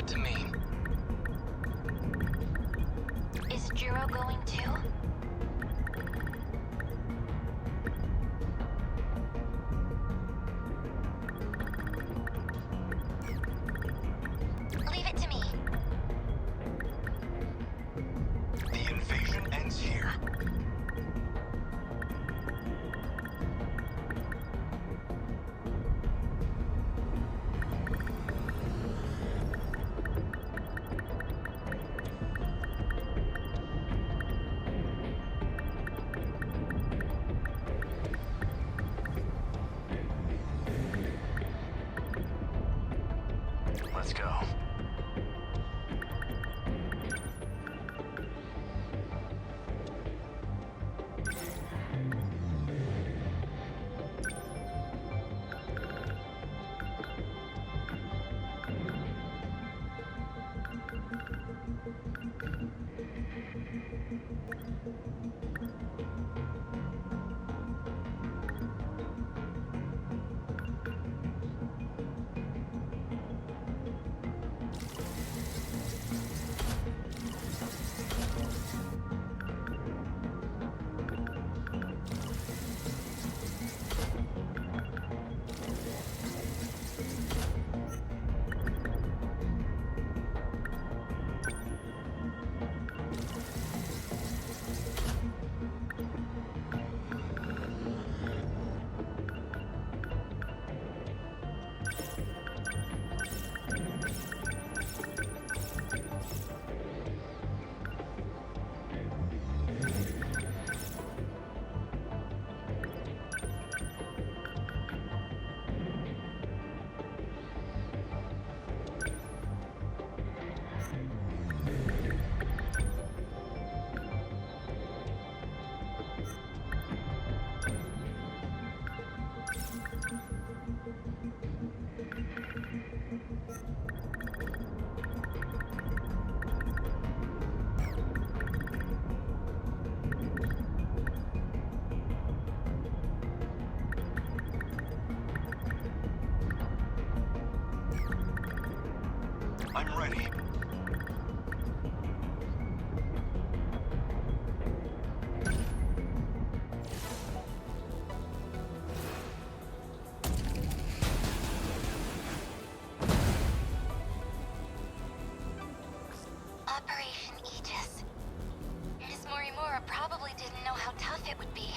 to me. Is Jiro going too? Leave it to me. The invasion ends here. Let's go. I'm ready. Operation Aegis. Miss Morimura probably didn't know how tough it would be.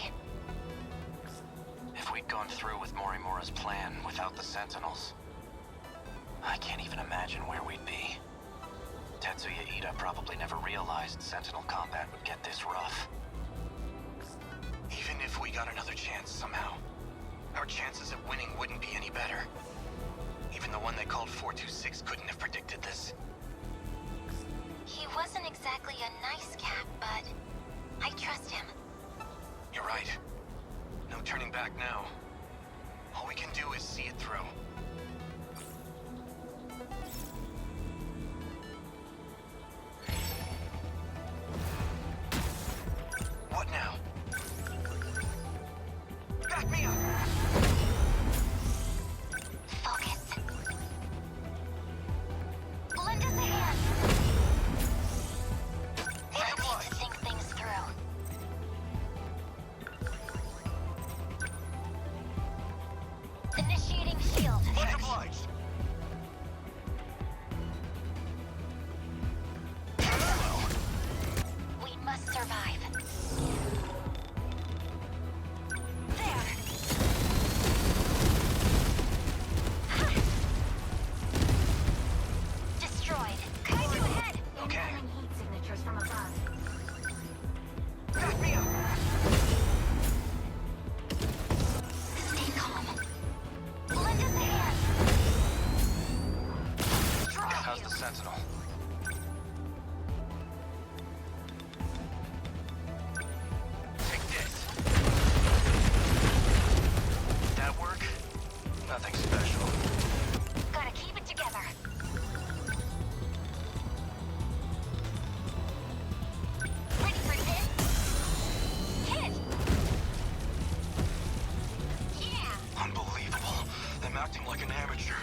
If we'd gone through with Morimura's plan without the Sentinels, I can't even imagine where we'd be. Tetsuya Ida probably never realized Sentinel combat would get this rough. Even if we got another chance somehow, our chances of winning wouldn't be any better. Even the one they called 426 couldn't have predicted this. He wasn't exactly a nice cat, but I trust him. You're right. No turning back now. All we can do is see it through. What now? Back me up! Focus. Lend us a hand. Much I need obliged. to think things through. Initiating shield. Much obliged. We must survive. There. Ha! Destroyed. Kaiju ahead. Okay. Incoming heat signatures from above. Back me up! Stay calm. Lend us a hand. Destroy How's you. the Sentinel? Take this. Did that work? Nothing special. Gotta keep it together. Ready for this? Hit! Yeah! Unbelievable. I'm acting like an amateur.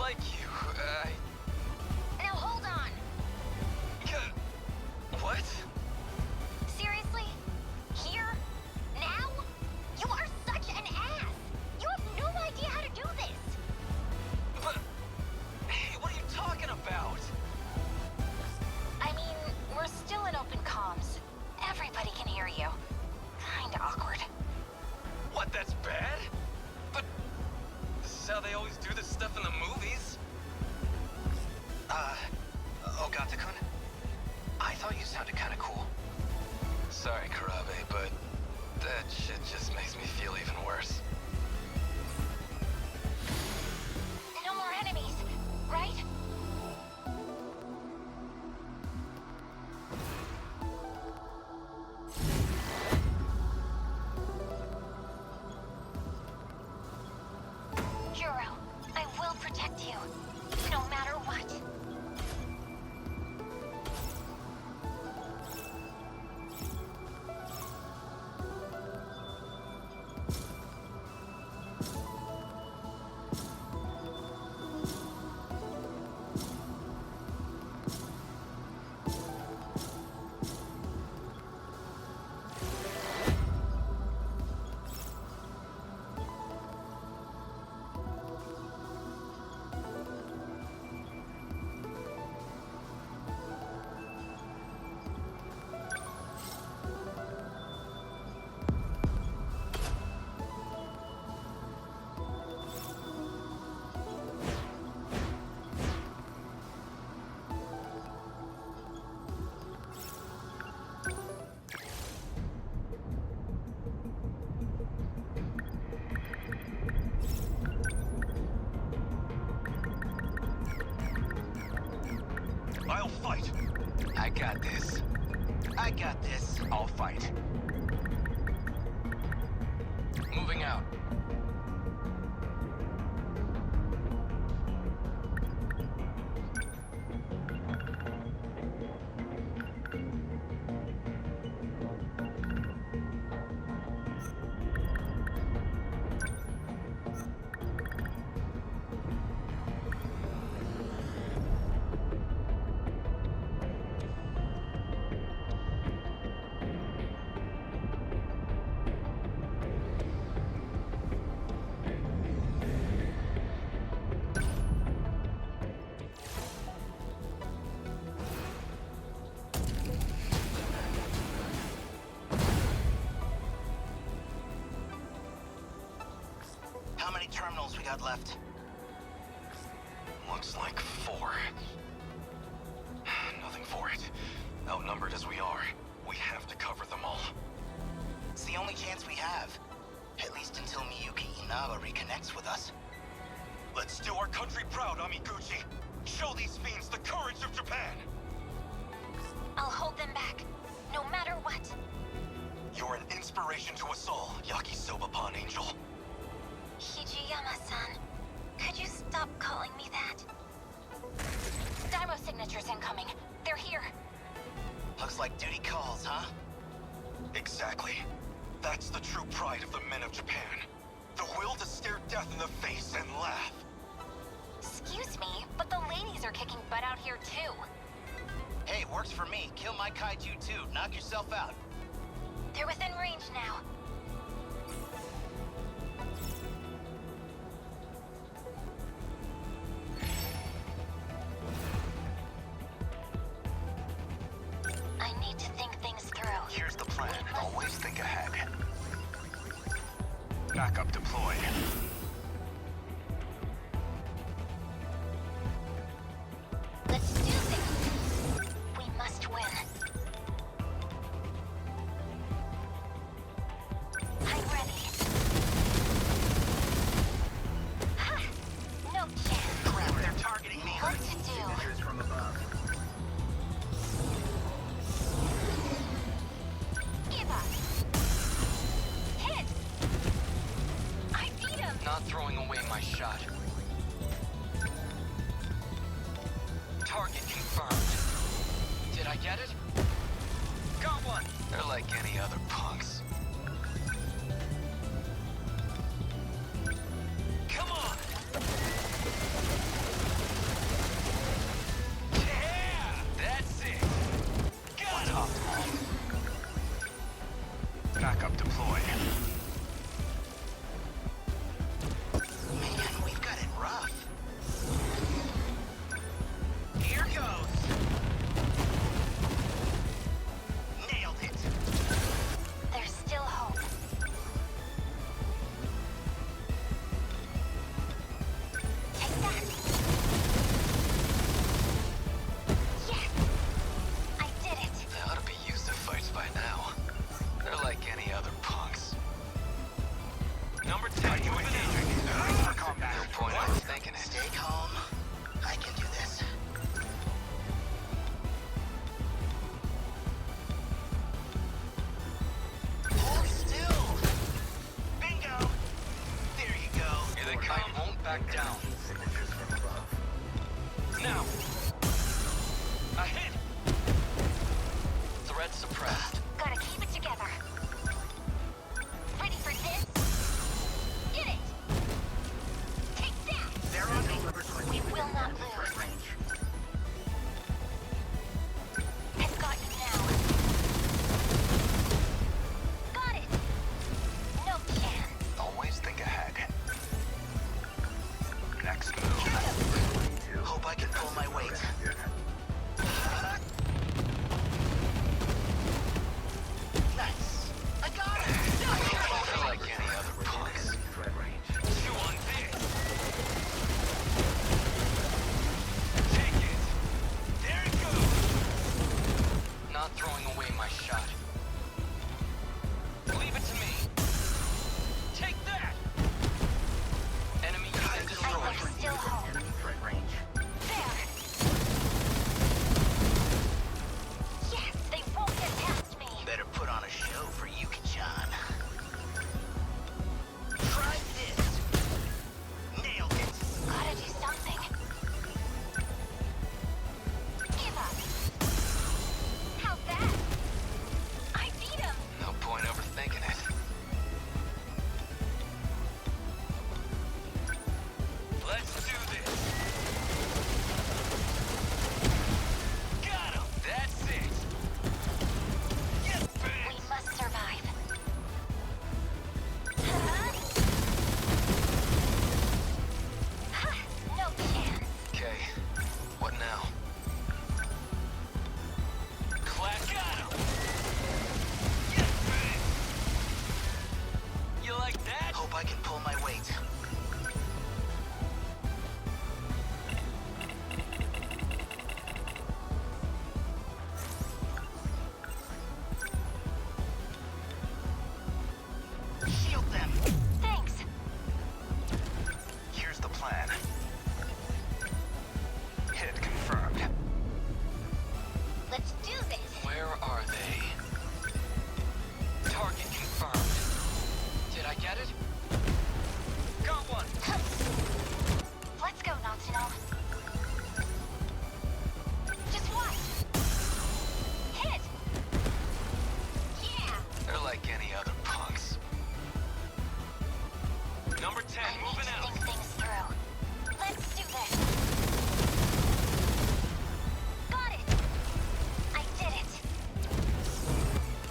like you. Now hold on. What? Seriously? Here? Now? You are such an ass! You have no idea how to do this! But... Hey, what are you talking about? I mean, we're still in open comms. Everybody can hear you. Kinda awkward. What, that's bad? But... This is how they always do this stuff in the movies. Ogata-kun? I thought you sounded kinda cool. Sorry, Karabe, but that shit just makes me feel even worse. No more enemies, right? Juro, I will protect you, no matter what. I'll fight. I got this. I got this. I'll fight. Moving out. How many terminals we got left? Looks like 4. Nothing for it. Outnumbered as we are, we have to cover them all. It's the only chance we have. At least until Miyuki Inaba reconnects with us. Let's do our country proud, Amiguchi. Show these fiends the courage of Japan. I'll hold them back, no matter what. You're an inspiration to us all, Yakisoba Pond Angel. Hijiyama-san, could you stop calling me that? Daimo signatures incoming. They're here. Looks like duty calls, huh? Exactly. That's the true pride of the men of Japan. The will to stare death in the face and laugh. Excuse me, but the ladies are kicking butt out here too. Hey, works for me. Kill my kaiju too. Knock yourself out. They're within range now. I need to think things through. Here's the plan. Always think ahead. Backup deployed. Let's do this. We must win. I'm ready. Ha! No chance. Crap, they're targeting me. What to do? From above. Give up. Hit! I beat him! Not throwing away my shot. Target confirmed. Did I get it? Got one! They're like any other punks. Come on! back down. Now! A hit! Threat suppressed. Gotta keep it together. Ready for this? Get it! Take that! They're on me. We will not lose. Range. I've got you now. Got it! No chance. Always think ahead. Next move. Hope I can pull my weight. Nice. I got it. They're like any other punks. Chew on this. Take it. There it goes. Not throwing away my shot. Leave it to me. Take that. Enemy unit I destroyed. am still home. Enemy threat range. There! Yes, they won't get past me. Better put on a show for Yuki-chan. Try this. Nailed it. Gotta do something. Give up. How's that? I beat him. No point overthinking it. Let's do this. Got him. That's it. Yes, We bitch. must survive. No chance. Okay. What now? Clap. Got him. Yes, bitch. You like that? Hope I can pull my weight. Shield them. Thanks. Here's the plan. Hit confirmed. Let's do this. Where are they? Target confirmed. Did I get it? Got one. Let's go, Natsuno. Just watch. Hit. Yeah. They're like any other punks. Number 10, I need moving to out. think things through. Let's do this. Got it. I did it.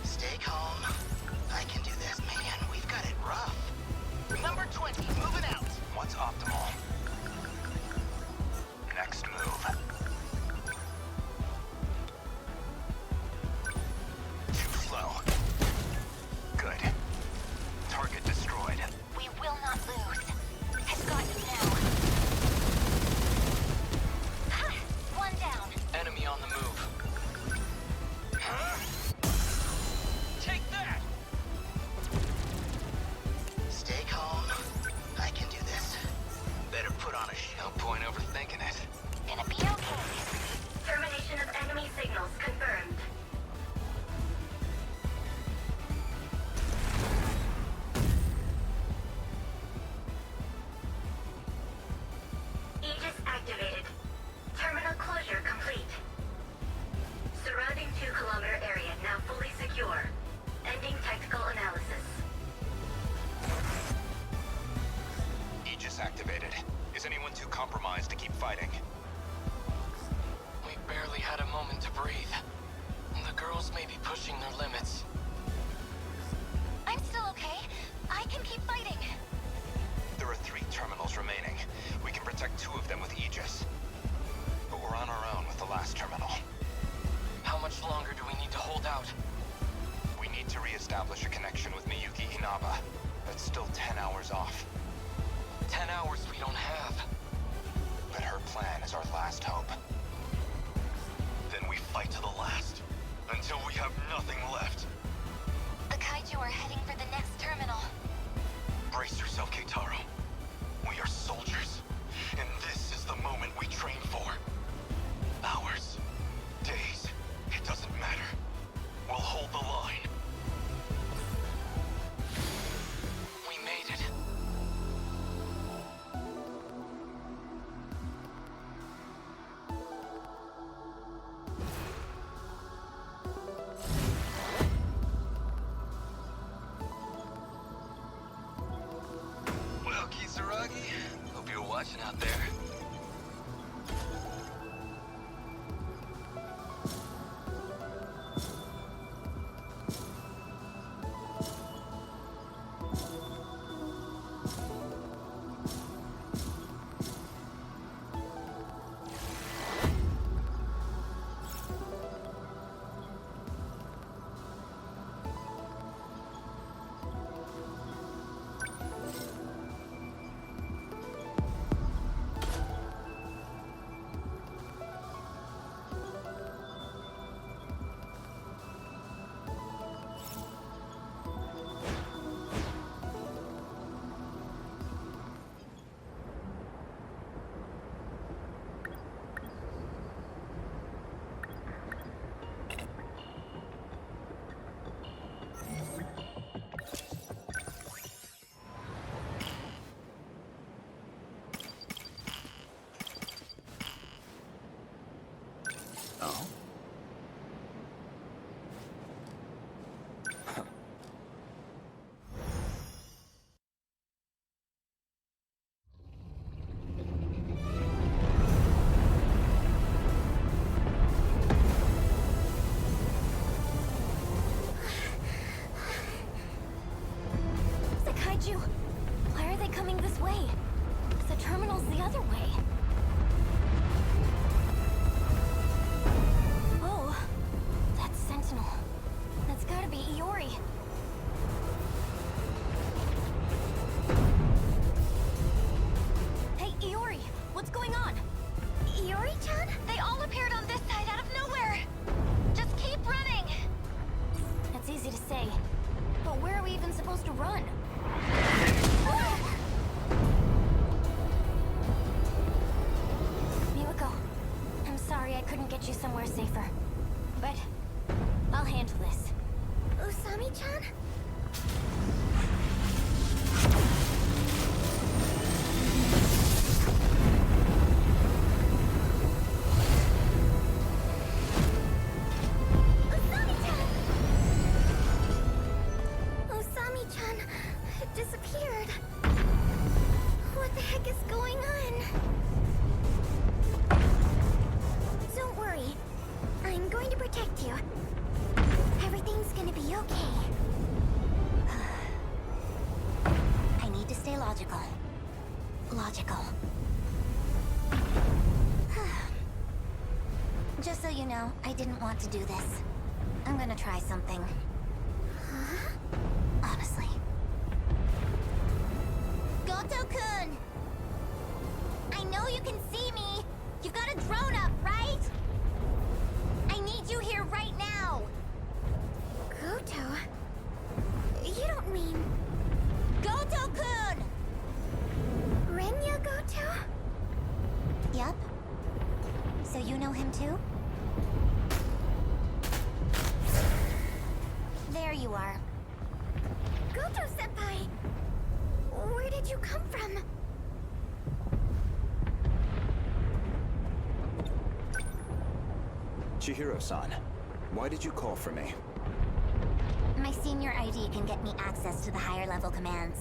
Stay calm. I can do this, man. We've got it rough. Number 20, moving out. What's optimal? Next move. Too slow. Good. Target destroyed. We will not lose. I've got you now. One down. Enemy on the move. Huh? Take that! Stay calm. I can do this. Better put on a show. No point overthinking it. Gonna be okay. Termination of enemy signals confirmed. Aegis activated. Terminal closure complete. Surrounding 2-kilometer area now fully secure. Ending tactical analysis. Aegis activated. Is anyone too compromised to keep fighting? We barely had a moment to breathe. The girls may be pushing their limits. I'm still okay. I can keep fighting. There are 3 terminals remaining. We can protect 2 of them with Aegis. But we're on our own with the last terminal. How much longer do we need to hold out? We need to re-establish a connection with Miyuki Inaba. That's still 10 hours off. 10 hours we don't have. But her plan is our last hope. Then we fight to the last. Until we have nothing left. The kaiju are heading for the next terminal. Brace yourself, Keitaro. We are soldiers. And this is the moment we train for. Hours. Days. It doesn't matter. We'll hold the line. We made it. even supposed to run? Miwako, I'm sorry I couldn't get you somewhere safer. But I'll handle this. Usami-chan? Usami-chan disappeared. What the heck is going on? Don't worry. I'm going to protect you. Everything's gonna be okay. I need to stay logical. Logical. Just so you know, I didn't want to do this. I'm gonna try something. Huh? Honestly. Goto-kun! I know you can see me! You've got a drone up, right? I need you here right now! Goto? You don't mean... Goto-kun! Renya Goto? Yup. So you know him too? There you are. Goto-senpai! Where did you come from? Chihiro-san, why did you call for me? My senior ID can get me access to the higher level commands.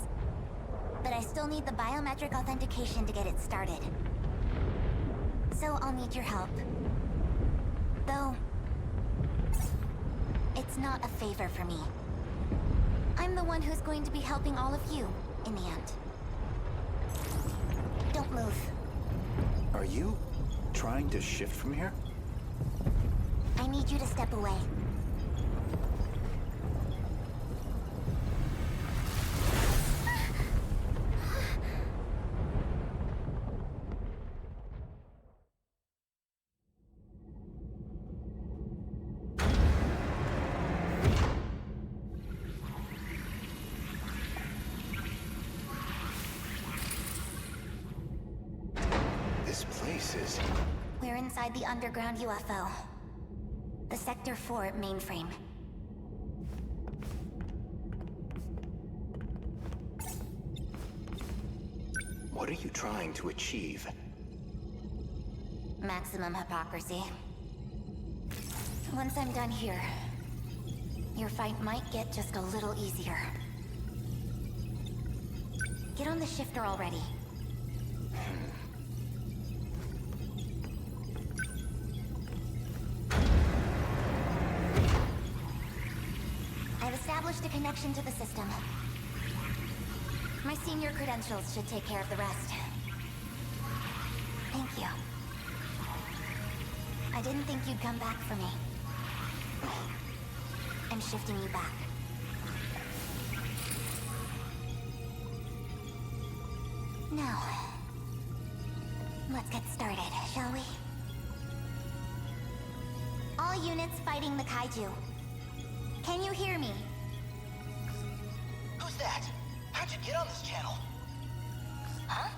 But I still need the biometric authentication to get it started. So I'll need your help. Though, it's not a favor for me. I'm the one who's going to be helping all of you, in the end. Don't move. Are you trying to shift from here? I need you to step away. This place is... We're inside the underground UFO. The Sector 4 mainframe. What are you trying to achieve? Maximum hypocrisy. Once I'm done here, your fight might get just a little easier. Get on the shifter already. I've established a connection to the system. My senior credentials should take care of the rest. Thank you. I didn't think you'd come back for me. I'm shifting you back. Now, let's get started, shall we? All units fighting the kaiju. Can you hear me? Who's that? How'd you get on this channel? Huh?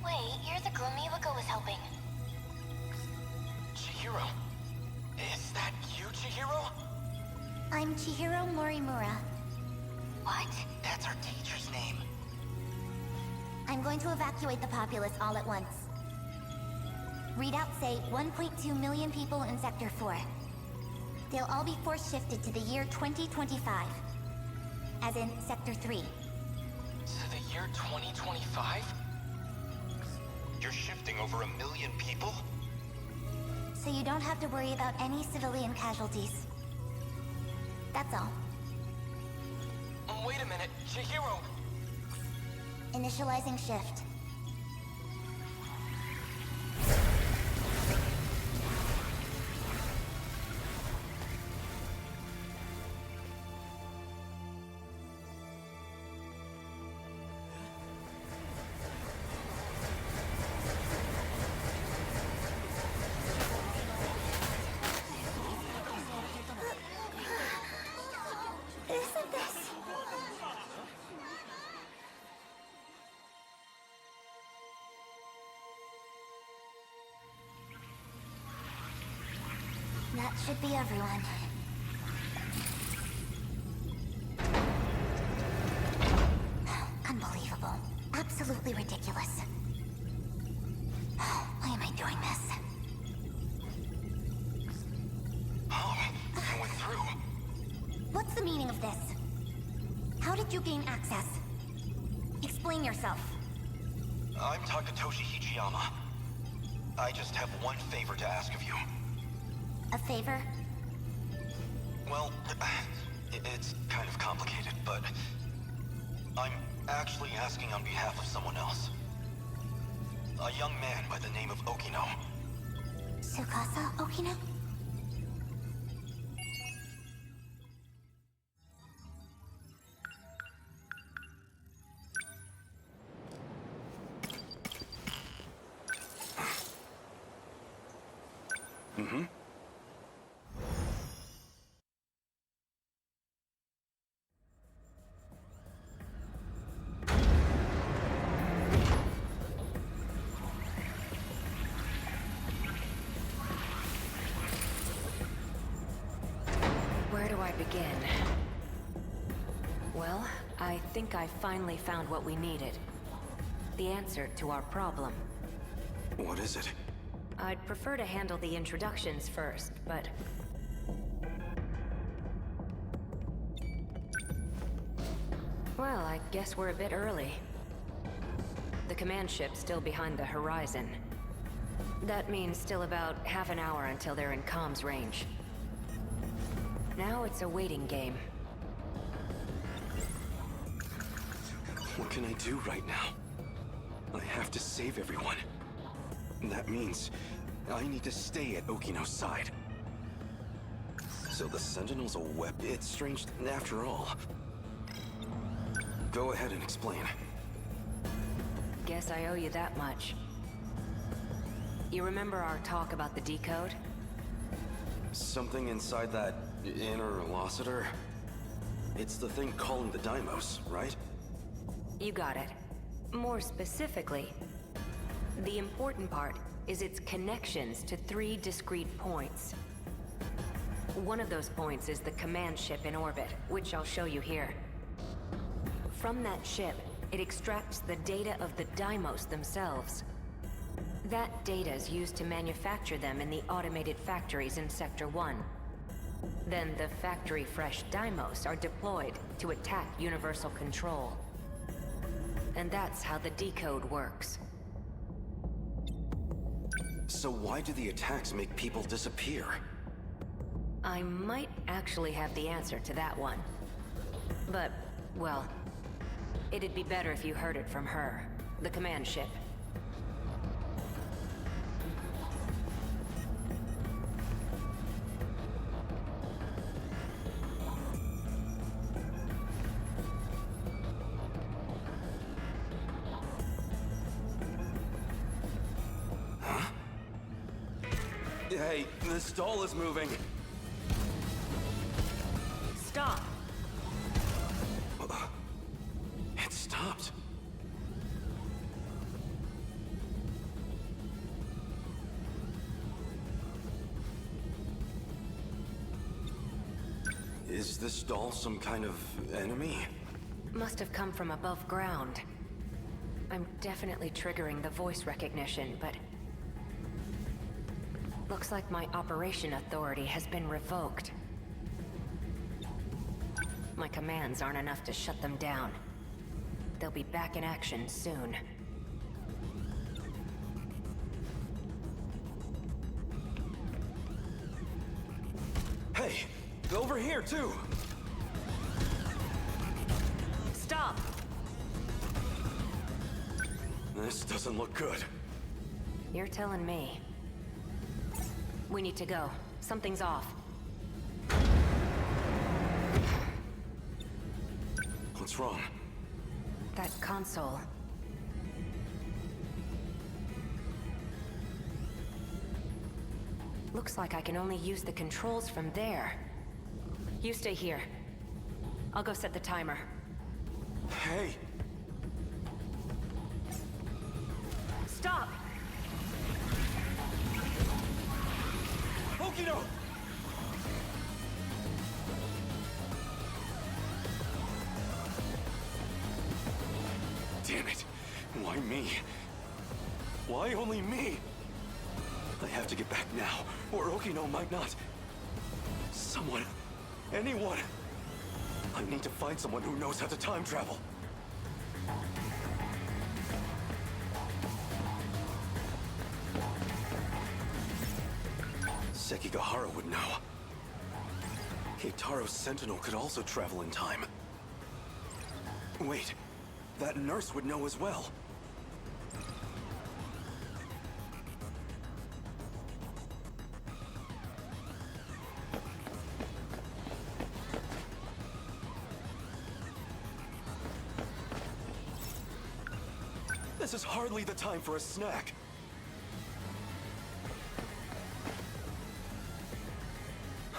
Wait, you're the girl Miwako was helping. Chihiro? Is that you, Chihiro? I'm Chihiro Morimura. What? That's our teacher's name. I'm going to evacuate the populace all at once. Readouts say 1.2 million people in Sector 4. They'll all be force shifted to the year 2025. As in Sector 3. To the year 2025? You're shifting over 1 million people? So you don't have to worry about any civilian casualties. That's all. Wait a minute, Chihiro! Initializing shift. Isn't this That should be everyone. Unbelievable. Absolutely ridiculous. Why am I doing this? Oh, I went through. What's the meaning of this? How did you gain access? Explain yourself. I'm Takatoshi Hijiyama. I just have one favor to ask of you. A favor? Well, it's kind of complicated, but I'm actually asking on behalf of someone else. A young man by the name of Okino. Tsukasa Okino? Where do I begin? Well, I think I finally found what we needed. The answer to our problem. What is it? I'd prefer to handle the introductions first, but... Well, I guess we're a bit early. The command ship's still behind the horizon. That means still about half an hour until they're in comms range. Now it's a waiting game. What can I do right now? I have to save everyone. That means I need to stay at Okino's side. So the Sentinels a weapon? It's strange after all. Go ahead and explain. Guess I owe you that much. You remember our talk about the decode? Something inside that interlocutor? It's the thing calling the Deimos, right? You got it. More specifically, the important part is its connections to 3 discrete points. One of those points is the command ship in orbit, which I'll show you here. From that ship, it extracts the data of the Deimos themselves. That data is used to manufacture them in the automated factories in Sector 1. Then the factory-fresh Deimos are deployed to attack Universal Control. And that's how the decode works. So why do the attacks make people disappear? I might actually have the answer to that one. But, well, it'd be better if you heard it from her, the command ship. Hey, the stall is moving. Stop! It stopped. Is this doll some kind of enemy? Must have come from above ground. I'm definitely triggering the voice recognition, but... looks like my operation authority has been revoked. My commands aren't enough to shut them down. They'll be back in action soon. Hey, over here too! Stop! This doesn't look good. You're telling me. We need to go. Something's off. What's wrong? That console. Looks like I can only use the controls from there. You stay here. I'll go set the timer. Hey! Stop! Okino! Why me? Why only me? I have to get back now, or Okino might not. Someone. Anyone. I need to find someone who knows how to time travel. Sekigahara would know. Keitaro's Sentinel could also travel in time. Wait, that nurse would know as well. This is hardly the time for a snack.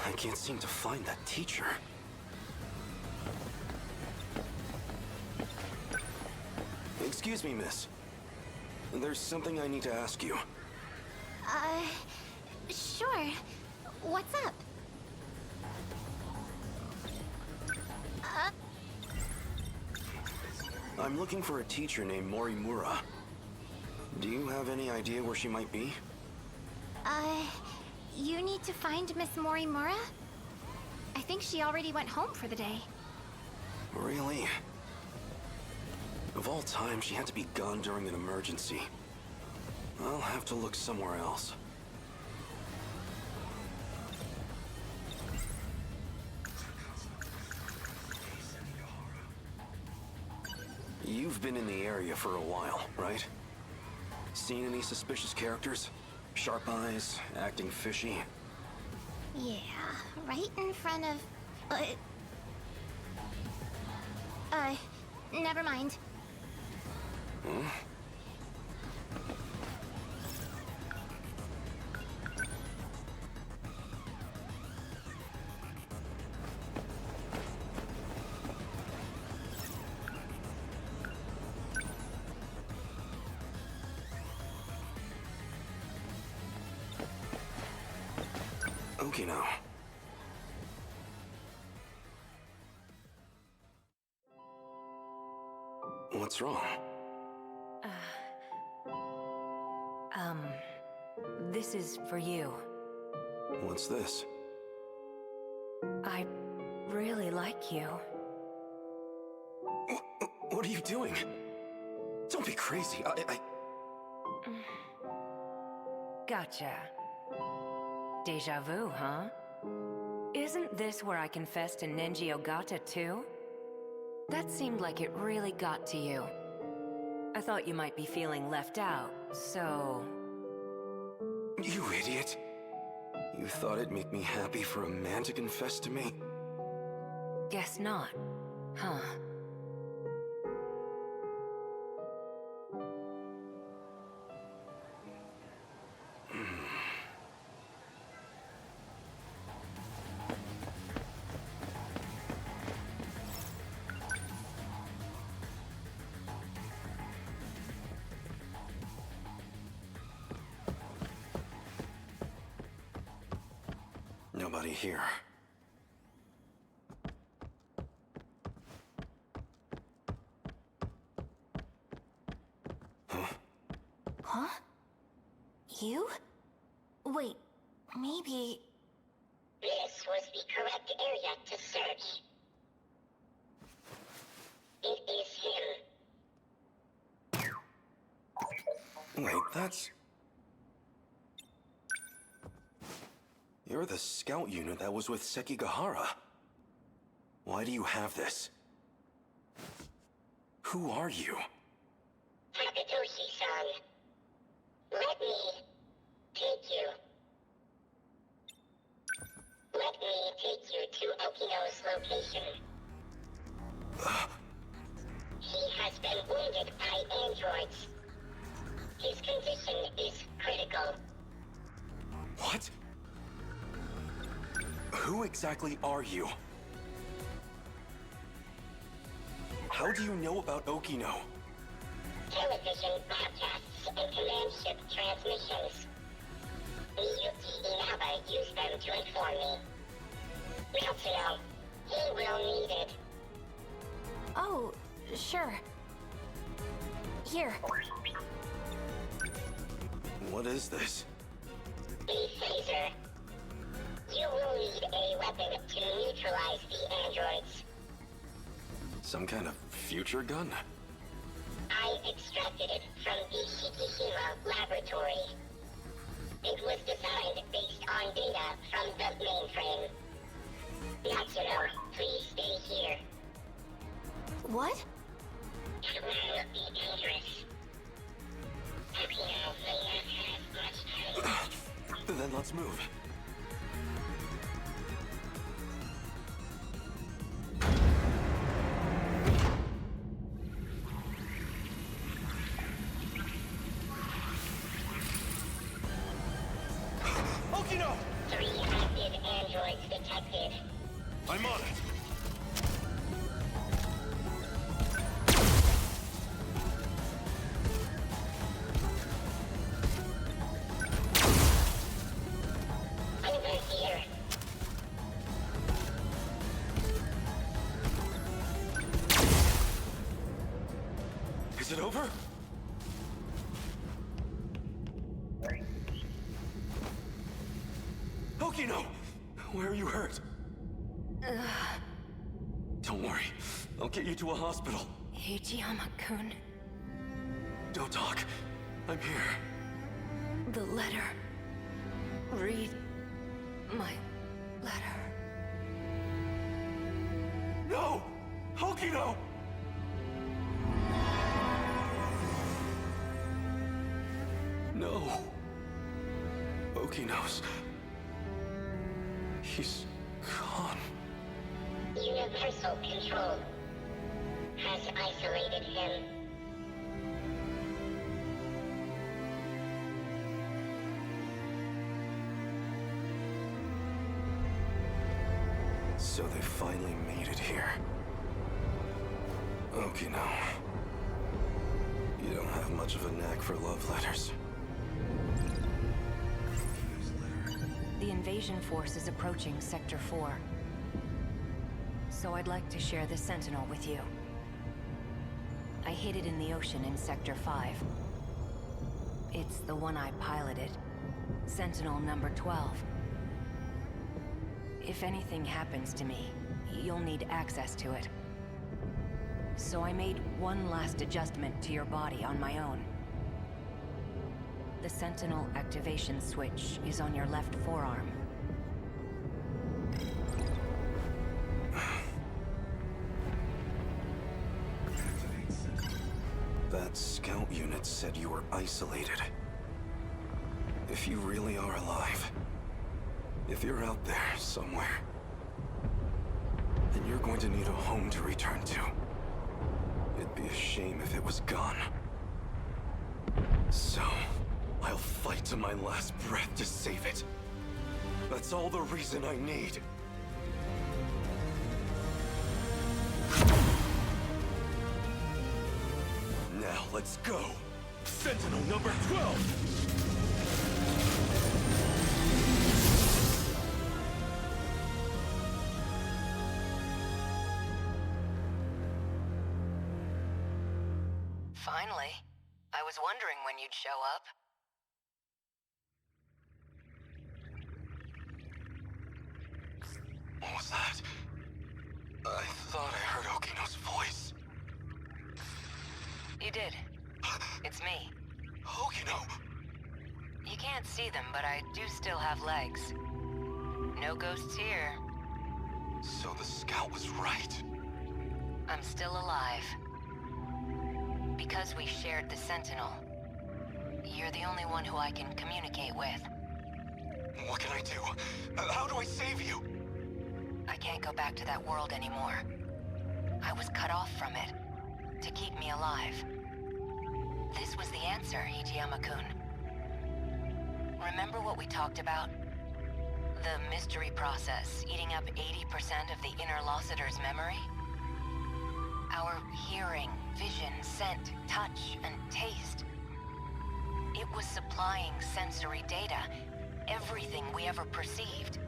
I can't seem to find that teacher. Excuse me, miss. There's something I need to ask you. Sure. What's up? I'm looking for a teacher named Morimura. Do you have any idea where she might be? You need to find Miss Morimura? I think she already went home for the day. Really? Of all time, she had to be gone during an emergency. I'll have to look somewhere else. You've been in the area for a while, right? Seen any suspicious characters? Sharp eyes, acting fishy? Yeah, right in front of... never mind. Hmm? Okay now. What's wrong? This is for you. What's this? I really like you. What are you doing? Don't be crazy. Gotcha. Deja vu, huh? Isn't this where I confessed to Nenji Ogata too? That seemed like it really got to you. I thought you might be feeling left out, so... You idiot. You thought it'd make me happy for a man to confess to me? Guess not, huh? Nobody here. Huh? Huh? You? Wait, maybe... This was the correct area to search. It is him. Wait, that's... You're the scout unit that was with Sekigahara. Why do you have this? Who are you? Takatoshi-san. Let me take you. Let me take you to Okino's location. He has been wounded by androids. His condition is critical. What? Who exactly are you? How do you know about Okino? Television broadcasts and command ship transmissions. Miyuki Inaba used them to inform me. Matsuno, he will need it. Oh, sure. Here. What is this? The phaser. You will need a weapon to neutralize the androids. Some kind of future gun? I extracted it from the Shikishima laboratory. It was designed based on data from the mainframe. Natsuno, please stay here. What? It will be dangerous. Happiness may not have much time. Then let's move. Okino! 3 active androids detected. I'm on it. Over here. Is it over? Okino! Where are you hurt? Don't worry. I'll get you to a hospital. Hijiyama-kun, Don't talk. I'm here. the letter. Read my letter. No! Okino! No. Okino's. He's gone. Universal Control has isolated him. So they finally made it here. Okino. You don't have much of a knack for love letters. The invasion force is approaching Sector 4. So I'd like to share the Sentinel with you. I hid it in the ocean in Sector 5. It's the one I piloted. Sentinel number 12. If anything happens to me, you'll need access to it. So I made one last adjustment to your body on my own. The Sentinel activation switch is on your left forearm. That scout unit said you were isolated. If you really are alive, if you're out there somewhere, then you're going to need a home to return to. It'd be a shame if it was gone. So, I'll fight to my last breath to save it. That's all the reason I need. Now let's go. Sentinel number 12! Finally. I was wondering when you'd show up. What was that? I thought I heard Okino's voice. You did. It's me. Okino! You can't see them, but I do still have legs. No ghosts here. So the scout was right. I'm still alive. Because we shared the Sentinel, you're the only one who I can communicate with. What can I do? How do I save you? I can't go back to that world anymore. I was cut off from it, to keep me alive. This was the answer, Hijiyama-kun. Remember what we talked about? The mystery process eating up 80% of the inner Lossiter's memory? Our hearing, vision, scent, touch, and taste. It was supplying sensory data, everything we ever perceived.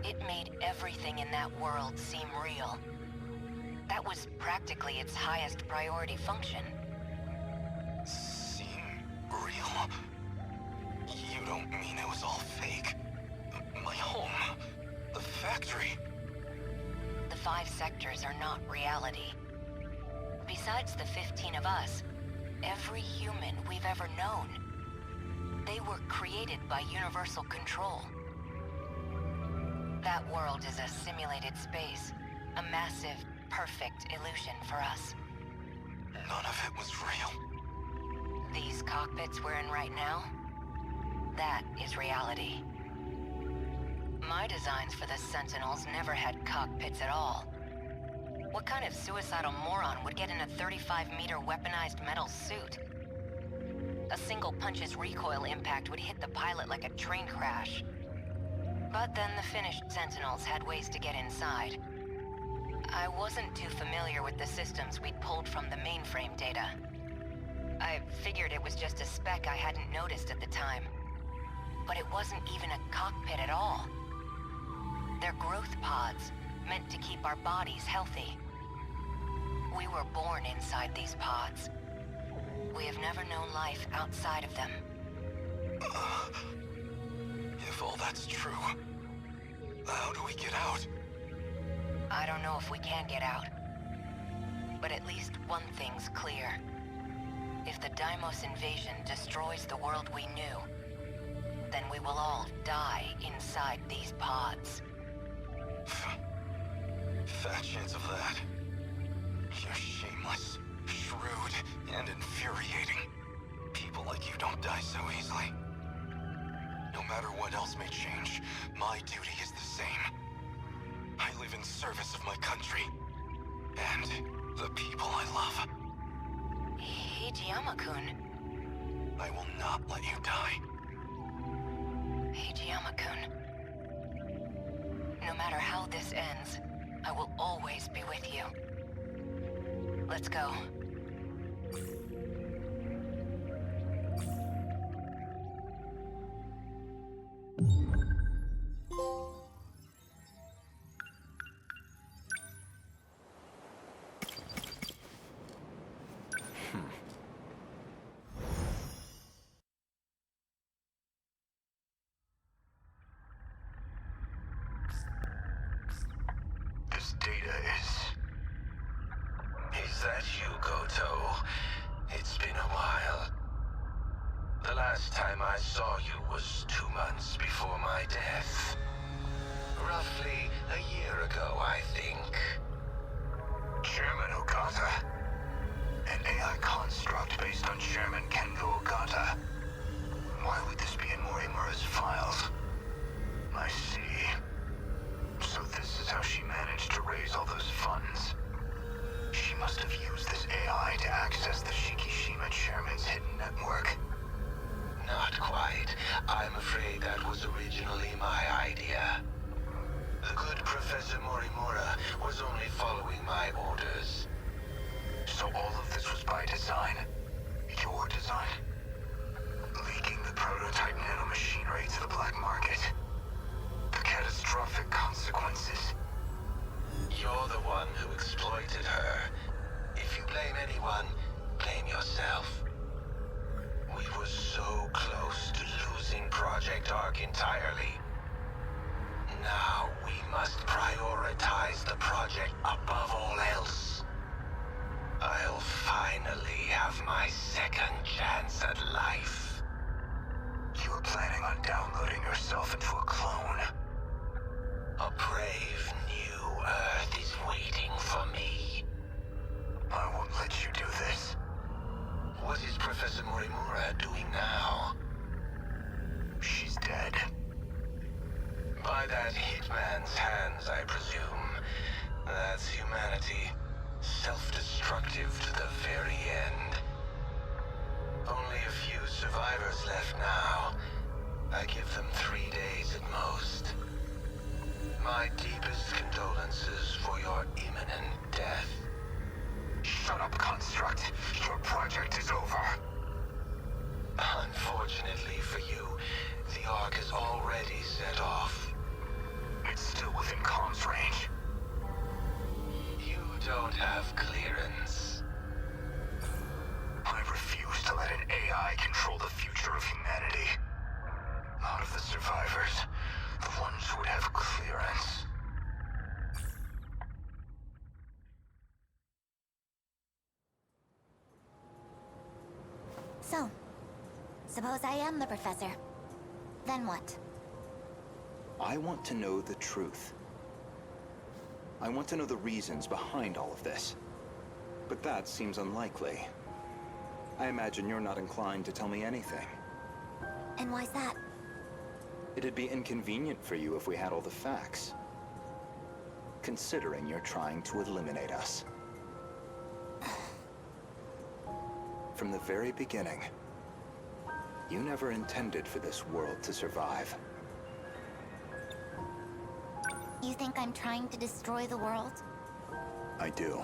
It made everything in that world seem real. That was practically its highest priority function. factory. The 5 sectors are not reality. Besides the 15 of us, every human we've ever known, they were created by universal control. That world is a simulated space, a massive, perfect illusion for us. None of it was real. These cockpits we're in right now, that is reality. My designs for the Sentinels never had cockpits at all. What kind of suicidal moron would get in a 35-meter weaponized metal suit? A single punch's recoil impact would hit the pilot like a train crash. But then the finished Sentinels had ways to get inside. I wasn't too familiar with the systems we'd pulled from the mainframe data. I figured it was just a speck I hadn't noticed at the time. But it wasn't even a cockpit at all. They're growth pods, meant to keep our bodies healthy. We were born inside these pods. We have never known life outside of them. If all that's true, how do we get out? I don't know if we can get out. But at least one thing's clear. If the Deimos invasion destroys the world we knew, then we will all die inside these pods. Fat chance of that. You're shameless, shrewd, and infuriating. People like you don't die so easily. No matter what else may change, my duty is the same. I live in service of my country. And the people I love. Hijiyama-kun. I will not let you die. Hijiyama-kun. No matter how this ends, I will always be with you. Let's go. This data is that you, Goto? It's been a while. The last time I saw you was 2 months before my death. Roughly a year ago, I think. Chairman Ogata. An AI construct based on Chairman Kengo Ogata. Why would this be in Morimura's files? I see. So this is how she managed to raise all those funds. She must have used this AI to access the Shikishima chairman's hidden network. Not quite. I'm afraid that was originally my idea. The good Professor Morimura was only following my orders. So all of this was by design? Your design? Leaking the prototype nanomachinery to the black market? The catastrophic consequences. You're the one who exploited her. If you blame anyone, blame yourself. We were so close to losing Project Ark entirely. Now we must prioritize the project above all else. I'll finally have my second chance at life. You were planning on downloading yourself into a clone. A brave new Earth is waiting for me. I won't let you do this. What is Professor Morimura doing now? She's dead. By that hitman's hands, I presume. That's humanity. Self-destructive to the very end. Only a few survivors left now. I give them 3 days at most. My deepest condolences for your imminent death. Shut up, Construct. Your project is over. Unfortunately for you, the Ark is already set off. It's still within comms range. You don't have clearance. I refuse to let an AI control the future of humanity. Out of the survivors, the ones who would have clearance Suppose I am the professor. Then what? I want to know the truth. I want to know the reasons behind all of this. But that seems unlikely. I imagine you're not inclined to tell me anything. And why's that? It'd be inconvenient for you if we had all the facts. Considering you're trying to eliminate us. From the very beginning, you never intended for this world to survive. You think I'm trying to destroy the world? I do.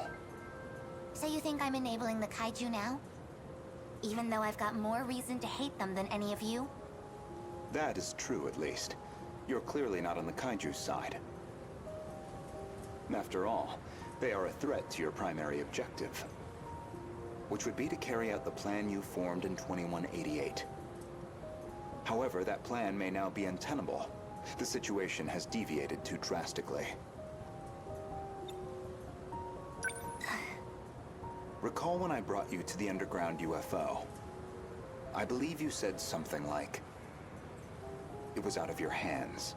So you think I'm enabling the kaiju now? Even though I've got more reason to hate them than any of you? That is true, at least. You're clearly not on the kaiju's side. After all, they are a threat to your primary objective, which would be to carry out the plan you formed in 2188. However, that plan may now be untenable. The situation has deviated too drastically. Recall when I brought you to the underground UFO? I believe you said something like, it was out of your hands.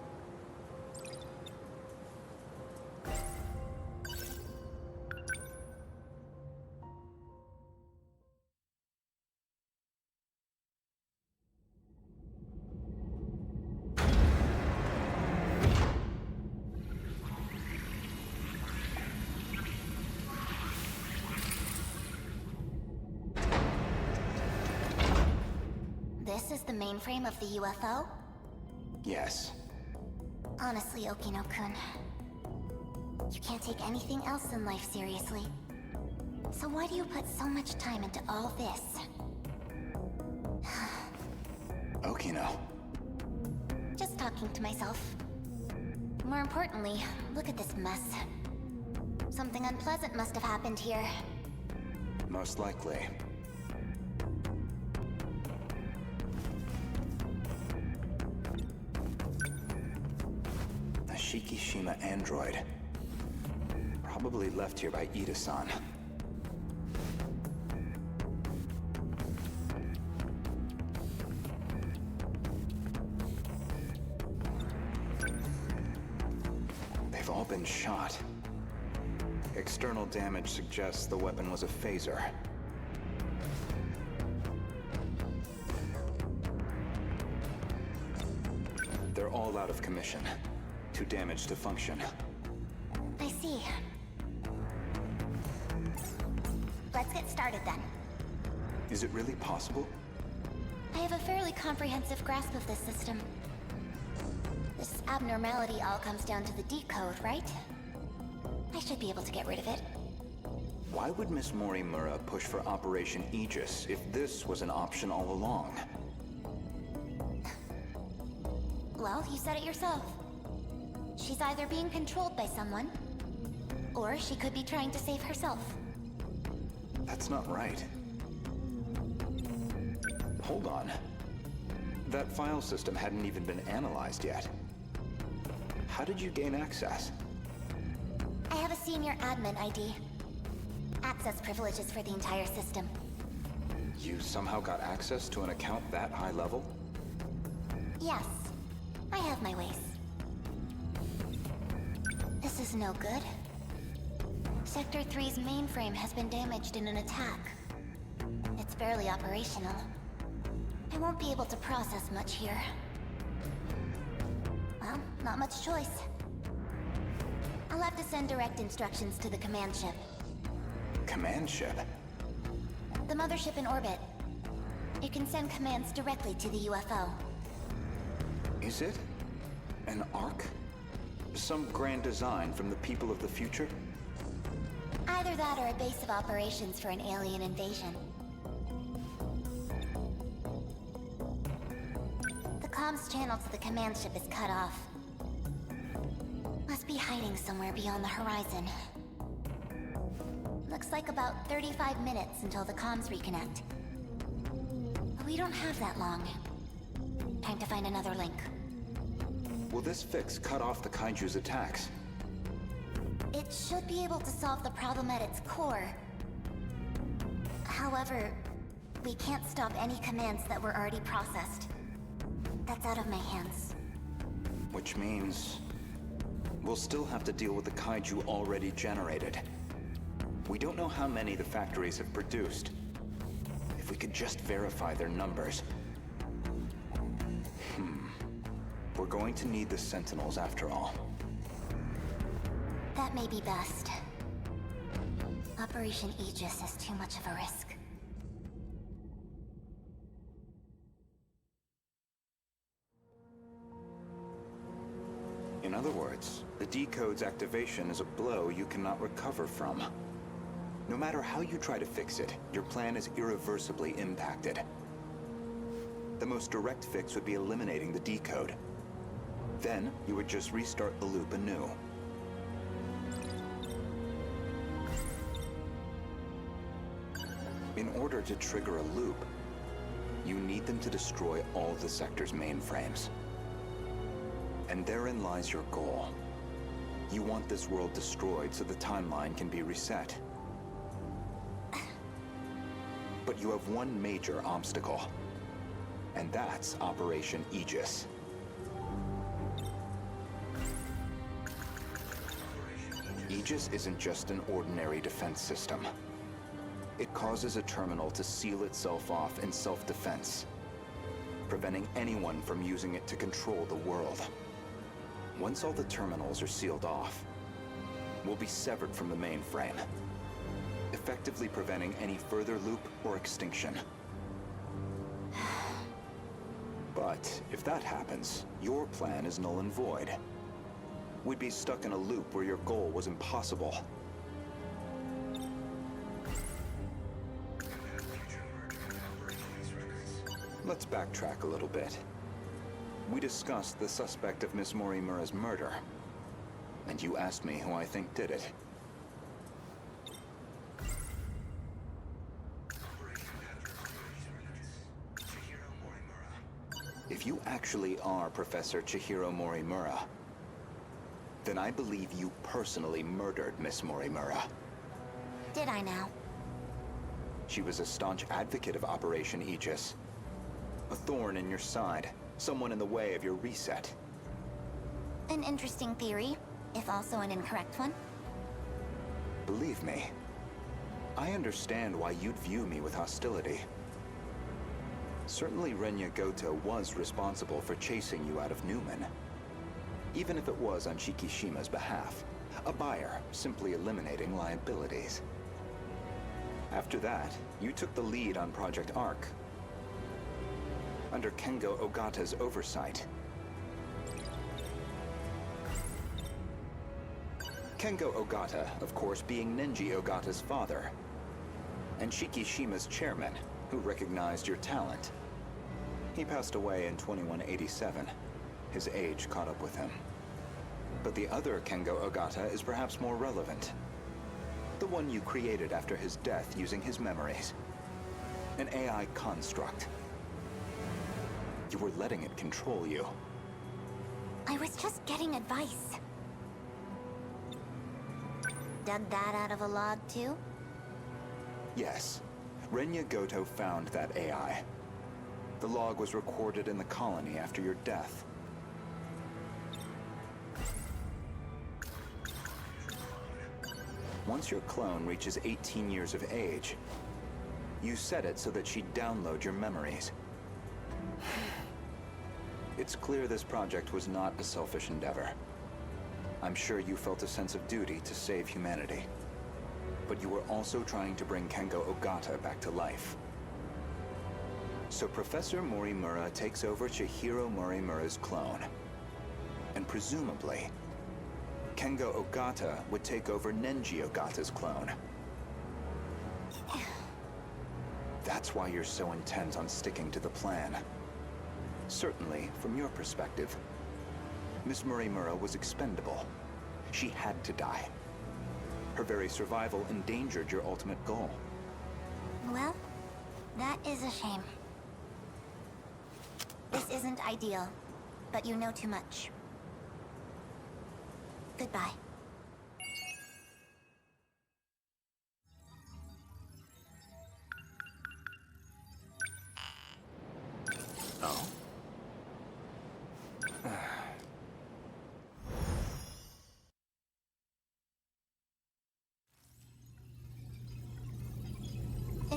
This is the mainframe of the UFO? Yes. Honestly, Okino-kun, you can't take anything else in life seriously. So why do you put so much time into all this? Okino. Just talking to myself. More importantly, look at this mess. Something unpleasant must have happened here. Most likely. A Shikishima android. Probably left here by Ida-san. They've all been shot. External damage suggests the weapon was a phaser. They're all out of commission. Too damaged to function. I see. Let's get started then. Is it really possible? I have a fairly comprehensive grasp of this system. This abnormality all comes down to the decode, right? I should be able to get rid of it. Why would Miss Morimura push for Operation Aegis if this was an option all along? Well, you said it yourself. She's either being controlled by someone, or she could be trying to save herself. That's not right. Hold on. That file system hadn't even been analyzed yet. How did you gain access? I have a senior admin ID. Access privileges for the entire system. You somehow got access to an account that high level? Yes, I have my ways. This is no good. Sector 3's mainframe has been damaged in an attack. It's barely operational. I won't be able to process much here. Well, not much choice. I'll have to send direct instructions to the command ship. Command ship? The mothership in orbit. It can send commands directly to the UFO. Is it? An Ark? Some grand design from the people of the future? Either that or a base of operations for an alien invasion. The comms channel to the command ship is cut off. Must be hiding somewhere beyond the horizon. Looks like about 35 minutes until the comms reconnect. But we don't have that long. Time to find another link. Will this fix cut off the Kaiju's attacks? It should be able to solve the problem at its core. However, We can't stop any commands that were already processed. That's out of my hands. Which means we'll still have to deal with the kaiju already generated. We don't know how many the factories have produced. If we could just verify their numbers. We're going to need the Sentinels after all. That may be best. Operation Aegis is too much of a risk. In other words, the decode's activation is a blow you cannot recover from. No matter how you try to fix it, your plan is irreversibly impacted. The most direct fix would be eliminating the decode. Then, you would just restart the loop anew. In order to trigger a loop, you need them to destroy all the sector's mainframes. And therein lies your goal. You want this world destroyed so the timeline can be reset. But you have one major obstacle, and that's Operation Aegis. Aegis isn't just an ordinary defense system. It causes a terminal to seal itself off in self-defense, preventing anyone from using it to control the world. Once all the terminals are sealed off, we'll be severed from the mainframe, effectively preventing any further loop or extinction. But if that happens, your plan is null and void. We'd be stuck in a loop where your goal was impossible. Let's backtrack a little bit. We discussed the suspect of Miss Morimura's murder, and you asked me who I think did it. If you actually are Professor Chihiro Morimura, then I believe you personally murdered Miss Morimura. Did I now? She was a staunch advocate of Operation Aegis. A thorn in your side, someone in the way of your reset. An interesting theory, if also an incorrect one. Believe me, I understand why you'd view me with hostility. Certainly Renya Goto was responsible for chasing you out of Newman. Even if it was on Shikishima's behalf, a buyer simply eliminating liabilities. After that, you took the lead on Project Arc, under Kengo Ogata's oversight. Kengo Ogata, of course, being Nenji Ogata's father, and Shikishima's chairman, who recognized your talent. He passed away in 2187. His age caught up with him. But the other Kengo Ogata is perhaps more relevant. The one you created after his death using his memories. An AI construct. You were letting it control you. I was just getting advice. Dug that out of a log, too? Yes. Renya Goto found that AI. The log was recorded in the colony after your death. Once your clone reaches 18 years of age, you set it so that she'd download your memories. It's clear this project was not a selfish endeavor. I'm sure you felt a sense of duty to save humanity. But you were also trying to bring Kengo Ogata back to life. So Professor Morimura takes over Chihiro Morimura's clone. And presumably, Kengo Ogata would take over Nenji Ogata's clone. That's why you're so intent on sticking to the plan. Certainly, from your perspective, Miss Morimura was expendable. She had to die. Her very survival endangered your ultimate goal. Well, that is a shame. This isn't ideal, but you know too much. Goodbye.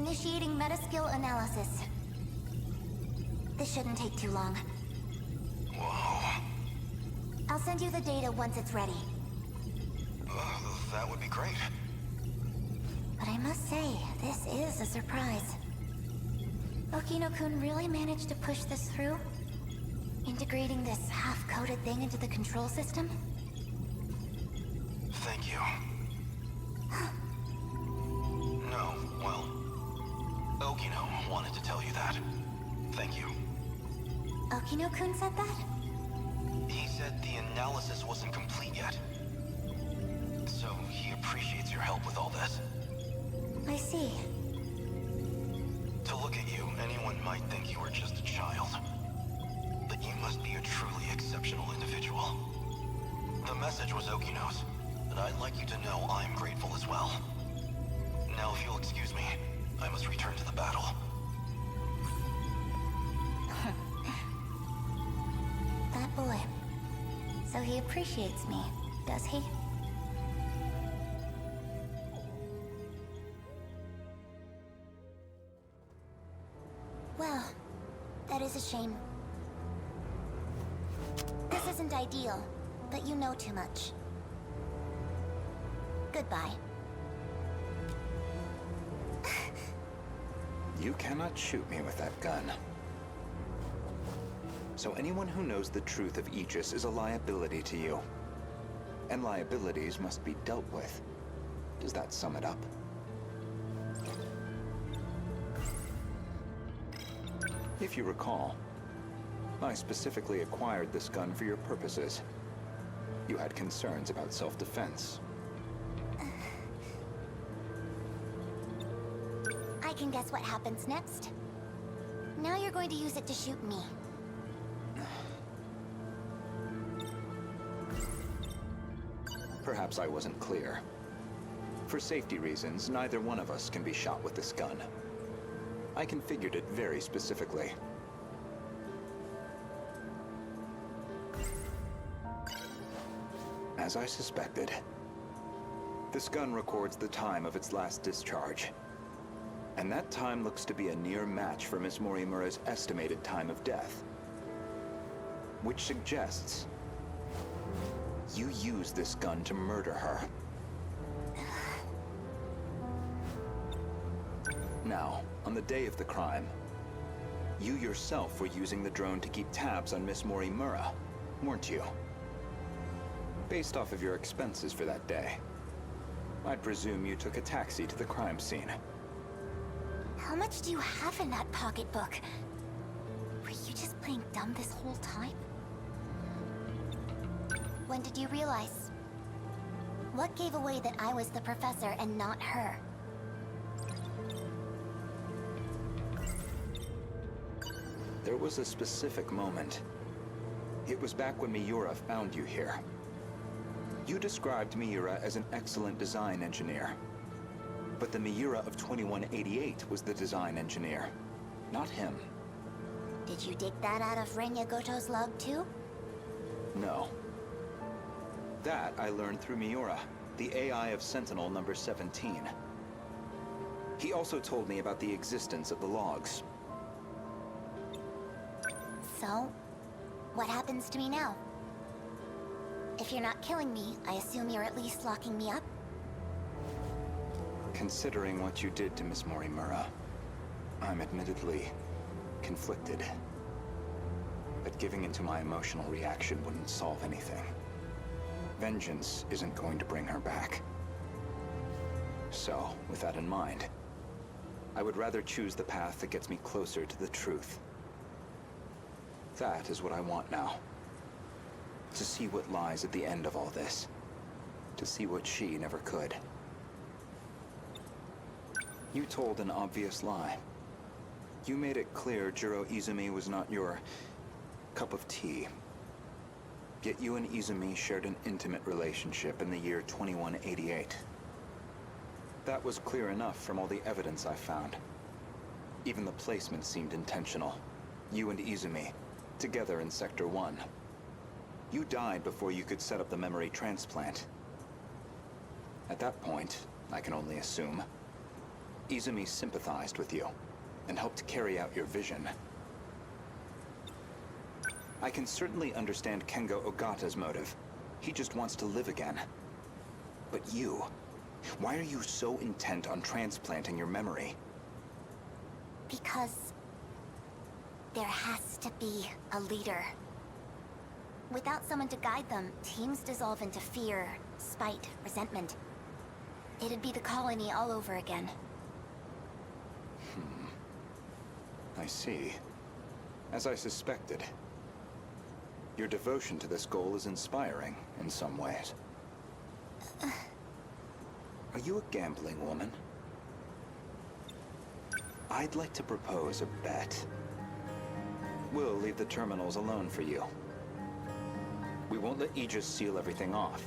Initiating metaskill analysis. This shouldn't take too long. Whoa. I'll send you the data once it's ready. That would be great. But I must say, this is a surprise. Okino-kun really managed to push this through? Integrating this half-coded thing into the control system? Thank you. No, well, Okino wanted to tell you that. Thank you. Okino-kun said that? He said the analysis wasn't complete yet. So he appreciates your help with all this. I see. To look at you, anyone might think you were just a child. But you must be a truly exceptional individual. The message was Okino's, and I'd like you to know I'm grateful as well. Now, if you'll excuse me, I must return to the battle. That boy. So he appreciates me, does he? Well, that is a shame. This isn't ideal, but you know too much. Goodbye. You cannot shoot me with that gun. So anyone who knows the truth of Aegis is a liability to you. And liabilities must be dealt with. Does that sum it up? If you recall, I specifically acquired this gun for your purposes. You had concerns about self-defense. I can guess what happens next. Now you're going to use it to shoot me. Perhaps I wasn't clear. For safety reasons, neither one of us can be shot with this gun. I configured it very specifically. As I suspected, this gun records the time of its last discharge. And that time looks to be a near match for Miss Morimura's estimated time of death. Which suggests you used this gun to murder her. Now, on the day of the crime, you yourself were using the drone to keep tabs on Miss Morimura, weren't you? Based off of your expenses for that day, I'd presume you took a taxi to the crime scene. How much do you have in that pocketbook? Were you just playing dumb this whole time? When did you realize? What gave away that I was the professor and not her? There was a specific moment. It was back when Miura found you here. You described Miura as an excellent design engineer. But the Miura of 2188 was the design engineer, not him. Did you dig that out of Renya Goto's log too? No. That I learned through Miura, the AI of Sentinel number 17. He also told me about the existence of the logs. So, what happens to me now? If you're not killing me, I assume you're at least locking me up? Considering what you did to Miss Morimura, I'm admittedly conflicted. But giving into my emotional reaction wouldn't solve anything. Vengeance isn't going to bring her back. So, with that in mind, I would rather choose the path that gets me closer to the truth. That is what I want now. To see what lies at the end of all this. To see what she never could. You told an obvious lie. You made it clear Jiro Izumi was not your cup of tea. Yet you and Izumi shared an intimate relationship in the year 2188. That was clear enough from all the evidence I found. Even the placement seemed intentional. You and Izumi, together in Sector 1. You died before you could set up the memory transplant. At that point, I can only assume, Izumi sympathized with you and helped carry out your vision. I can certainly understand Kengo Ogata's motive. He just wants to live again. But you, why are you so intent on transplanting your memory? Because there has to be a leader. Without someone to guide them, teams dissolve into fear, spite, resentment. It'd be the colony all over again. I see. As I suspected. Your devotion to this goal is inspiring in some ways. Are you a gambling woman? I'd like to propose a bet. We'll leave the terminals alone for you. We won't let Aegis seal everything off.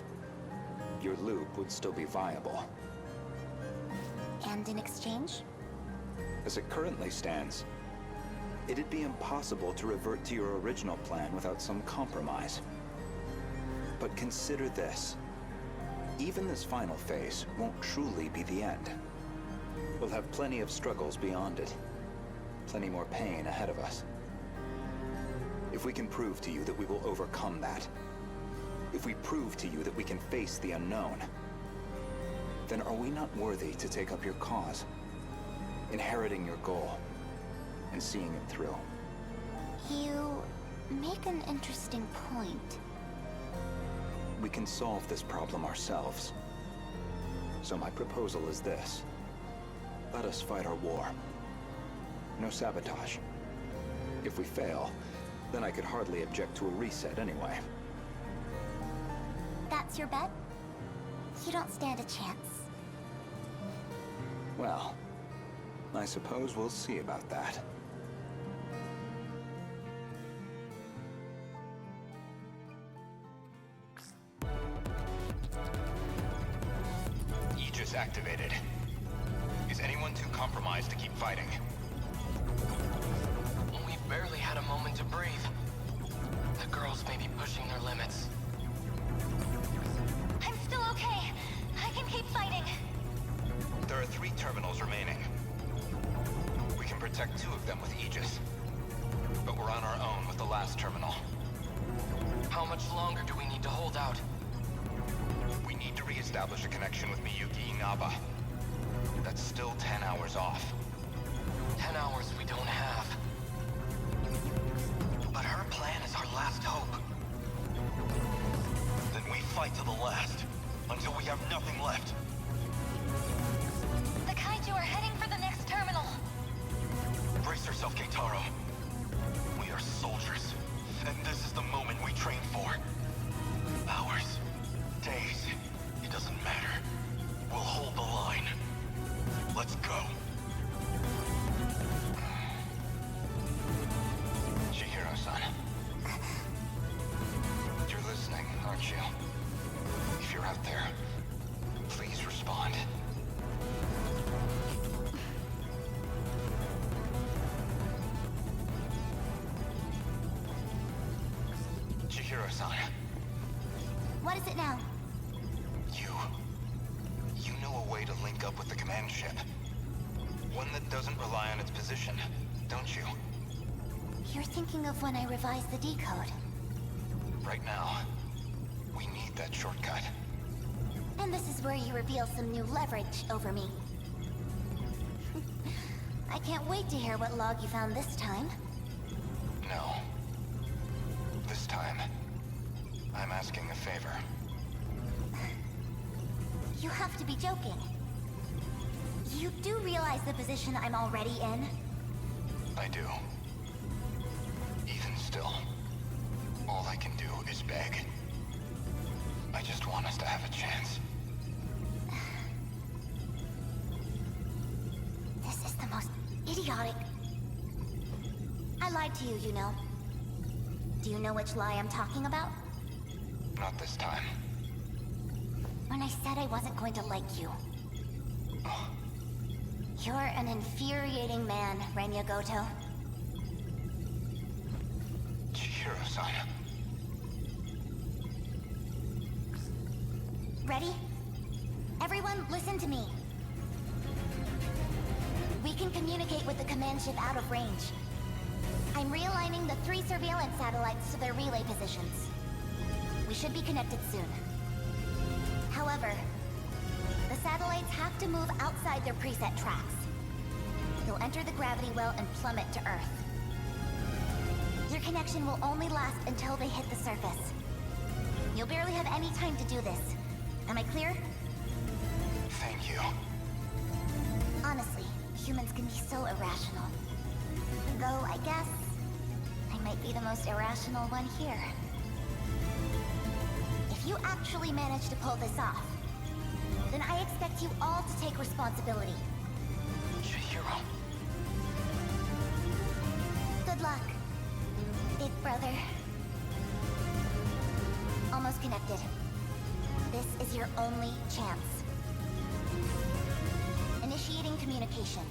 Your loop would still be viable. And in exchange? As it currently stands, it'd be impossible to revert to your original plan without some compromise. But consider this. Even this final phase won't truly be the end. We'll have plenty of struggles beyond it. Plenty more pain ahead of us. If we can prove to you that we will overcome that, if we prove to you that we can face the unknown, then are we not worthy to take up your cause, inheriting your goal, and seeing it through? You make an interesting point. We can solve this problem ourselves. So my proposal is this. Let us fight our war. No sabotage. If we fail, then I could hardly object to a reset anyway. That's your bet? You don't stand a chance. Well, I suppose we'll see about that. Aegis activated. Is anyone too compromised to keep fighting? We've barely had a moment to breathe. The girls may be pushing their limits. I'm still okay. I can keep fighting. There are 3 terminals remaining. We can protect 2 of them with Aegis. But we're on our own with the last terminal. How much longer do we need to hold out? We need to re-establish a connection with Miyuki Inaba. That's still 10 hours off. 10 hours we don't have. But her plan is our last hope. Then we fight to the last, until we have nothing left. The kaiju are heading for the next terminal. Brace yourself, Keitaro. We are soldiers, and this is the moment we train for. Hours, days, it doesn't matter. We'll hold the line. Let's go. Chihiro-san. You're listening, aren't you? If you're out there, please respond. Chihiro-san. What is it now? You know a way to link up with the command ship. One that doesn't rely on its position, don't you? You're thinking of when I revised the decode. Right now, we need that shortcut. And this is where you reveal some new leverage over me. I can't wait to hear what log you found this time. No. This time, I'm asking a favor. You have to be joking. You do realize the position I'm already in? I do. Even still, all I can do is beg. I just want us to have a chance. This is the most idiotic... I lied to you, you know. Do you know which lie I'm talking about? Not this time. When I said I wasn't going to like you. You're an infuriating man, Renya Goto. Chihiro-san. Ready? Everyone, listen to me. can communicate with the command ship out of range. I'm realigning the 3 surveillance satellites to their relay positions. We should be connected soon. However, the satellites have to move outside their preset tracks. They'll enter the gravity well and plummet to Earth. Your connection will only last until they hit the surface. You'll barely have any time to do this. Am I clear? Thank you. Honestly, humans can be so irrational. Though, I guess, I might be the most irrational one here. If you actually manage to pull this off, then I expect you all to take responsibility. Chihiro. Good luck, big brother. Almost connected. This is your only chance. Initiating communication.